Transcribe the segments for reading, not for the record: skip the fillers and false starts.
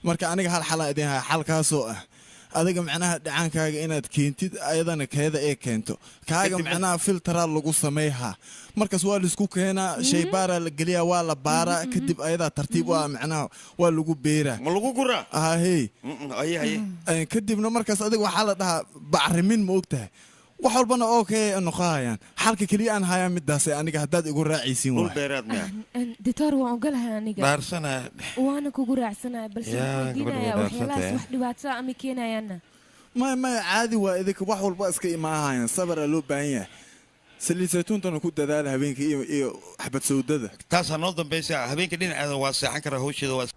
marka aniga hal xal idin hay xalkaasoo ah adiga macnaha dhacaankaaga inaad keentid ayadana keeda ee keento kaaga macnaha filtera lagu sameeyha markaas waa la isku keenaa shay baara la galiya waa la baara kadib ayada tartiib waa macnaha waa lagu beera ma lagu gura hey ay kadibna markaas adiga waxa la dhahaa bacrimin ma ogtahay wax walbana okay noqoayaan xalka kaliya aan hayaan midaas aniga hadaad igu raacaysiin waa beeraad ma dictor waan ogolahay aniga baarsana waana kugu raacsanahay balse diinaya waxyaalahaas wax dhibaato ama keenayana ma caadi waa idinka wax walba iska imaahayaan sabar loo baahan yahay saliisaytuuntana ku dadaal habeenkii iyo xabad sawdada taas noo dambaysa habeenkii dhinaceeda waa seexan kara hawsheeda waa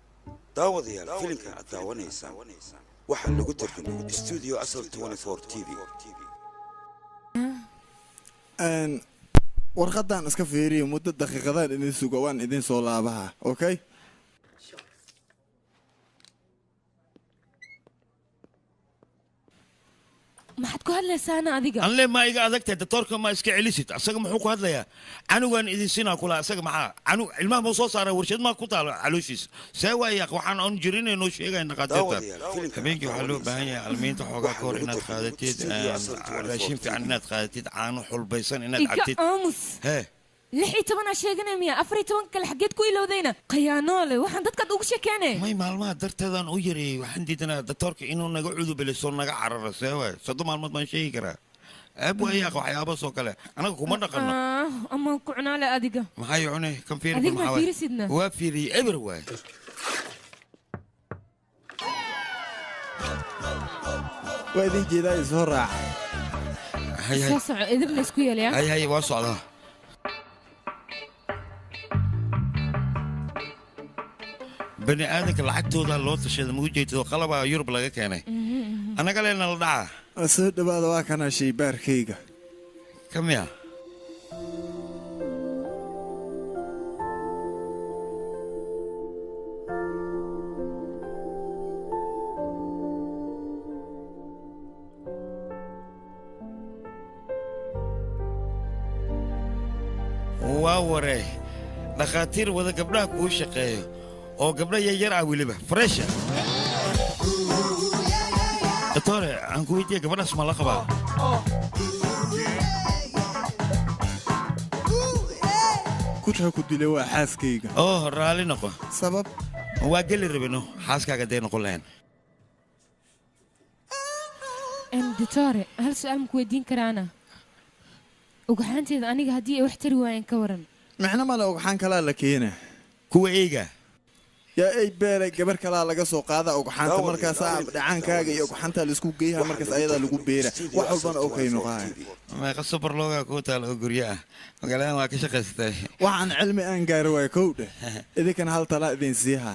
daawadayaal filimka aad daawanaysaa waxa lagu tarjumay studio asal 24 TV warqadan iska fiiriyo muddo daqiiqadan idin sugo waan idin soo laabaha okay maxad ku hadlaysaana adiga anle ma iga adagtay doctorka ma iska celisid asaga muxuu ku hadlayaa canugan idin sinaa kula asaga maxaa canu ilmaha ma soo saaray warshad ma ku taalo calooshiis see waaya waxaan aan jirinayno sheegayna qaadeerta habeenkii waxa loo baahan yahay almiinta xoogaa ka hor inaad qaadatid raashin fiican inaad qaadatid caano xulbaysan inaad cabtid hee 16 sheeganay miya 14 kale xageed ku ilowdayna khiyaanoole waxaan dadka ugu sheekeynay may maalmaha darteedan u yareeyay waxaan diidanaa doctorka inuu naga cudubeliso naga cararo seewa sodo maalmood baan sheegi karaa abu ayaaq waxyaabo soo kale anaga kuma dhaqano ama ku cunaale adiga maxay cunay kan fiiri adiga ma fiirisidna waa fiiri eber waay waa idin jeedaa soo raac hay soo soco idib la isku yeelaya hay waa socdaa bani aadamka lacagtooda loo tashaday ma u jeedto qalaba Yurub laga keenay anaga leena la dhaca soo dhawaada waa kana shay baarkayga kamiya waa waree dhakhaatiir wada gabdhaha kuu shaqeeyo oo gabdha yar ah wiliba fresh doctor aan ku weydiiyay gabadhaas ma la qabaa kuta ku dilay waa xaaskayga raali noqo sabab waa gali rabino xaaskaaga dee noqon lahayn doctor hal su'aal ma ku weydiin karaana ugaxaanteeda aniga haddii ay wax tari waayeen ka waran macna mala ugaxaan kalaa la keena kuwa eega yaa ay beeray gabar kala laga soo qaada ugaxaanta markaas dhacaankaaga iyo ugaxaanta la isku geeyaha markaas ayada lagu beera wax walbana oo kay noqaan ma qasabar looga ku taal oo guryo ah magaalada waa ka shaqaystay waxaan cilmi aan gaar way kowdhe idinkan hal tala idin siiha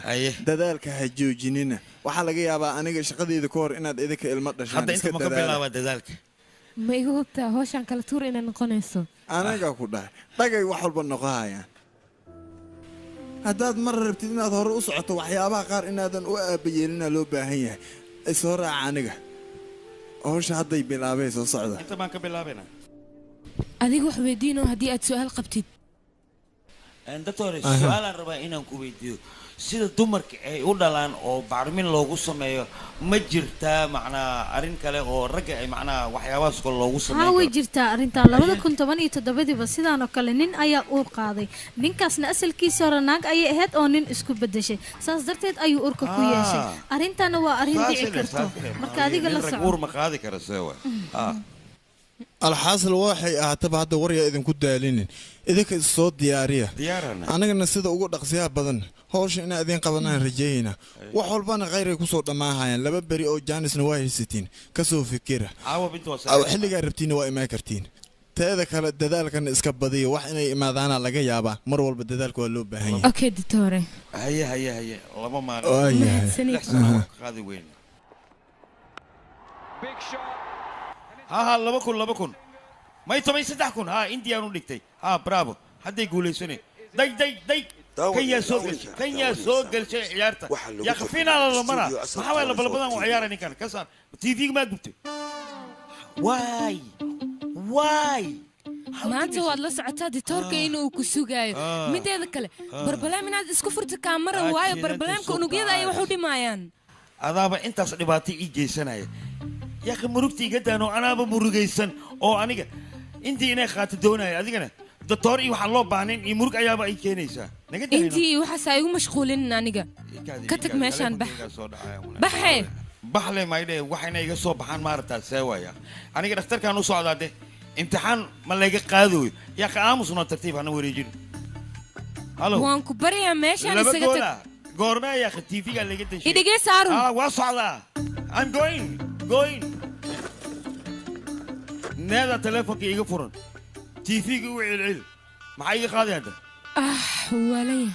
dadaalka ha joojinina waxa laga yaabaa aniga shaqadeeda ka hor inaad idinka ilmo dhashaan hadda inta ma ka bilaabaa dadaalka ma igu hubtaa hawshan kala tuur inay noqonayso anaga ku dhahay dhagay wax walba noqohayaan haddaad mar rabtid inaad hore u socoto waxyaabaha qaar inaadan u aabayeelina loo baahan yahay isoo raaca aniga hawsha hadday bilaabay soo socda inta baan ka bilaabayna adiga wax weydiino haddii aad su'aal qabtid doctor su'aalaan rabaa inaan ku weydiiyo sida dumarka ay u dhalaan oo bacrimin loogu sameeyo ma jirtaa macnaa arin kale oo ragga ay macnaa waxyaabahaas kale loogu sameeyo way jirtaa arinta 2017 sidaan oo kale nin ayaa uur qaaday ninkaasna asalkiisa hore naag ayay ahayd oo nin isku bedeshay saas darteed ayuu urka ku yeeshay arintana waa arin dhici karto marka adiga la soco uur ma qaadi kara seewa alxaasal waxay ahaataba hadda warya idinku daalinin idinka soo diyaariya anagana sida ugu dhaqsiyaha badan hawsha inaan idin qabanaan rajeeyna wax walbana khayr ay ku soo dhamaahayaan laba bari oo jaanisna waa haysatiin ka soo fikira xilligaa rabtiina waa imaan kartiin teeda kale dadaalkana iska badiya wax inay imaadaana laga yaabaa mar walba dadaalka waa loo baahan yahay okay ditore haye laba maalin qaadi weyn ها لبكن ما يتمي سدحكن إنديا ندكتي برافو هدي يقولي سني داي كن يا سوق الشيء عيارته يا خفينا على المرة ما حاول بلبنا وعيارني كان كسر تي في ما دبتي واي maanta waad la socotaa ditoorka inuu ku sugaayo mideeda kale barbalaam inaad isku furto kaamara waayo barbalaamka unugyada ay wax u dhimayaan adaaba intaas dhibaato ii geysanaya يا أخي مرقتي قد أنا بمرقيسن أو أنا أنتي هنا خات دونا أديكنا دكتور وحلو بانين يمرق أيابا أي كنيسة أنتي وحسايو مشغولين نانيجا كتك ماشان بحي بحلي ما يدي وحنا يجسوا بحان مارتا سوايا أنا كده اختار كانوا صعدة امتحان ما لقى قادوي يا أخي أمسنا الترتيب أنا وريجين هلو وان كبريا ماشان سكتك قرنا يا أخي تي في قال لي قد شيء إيه صاروا وصعدة I'm going نادى تلفونك يقفرن تي في قوي العلم معي قاضي هذا ولا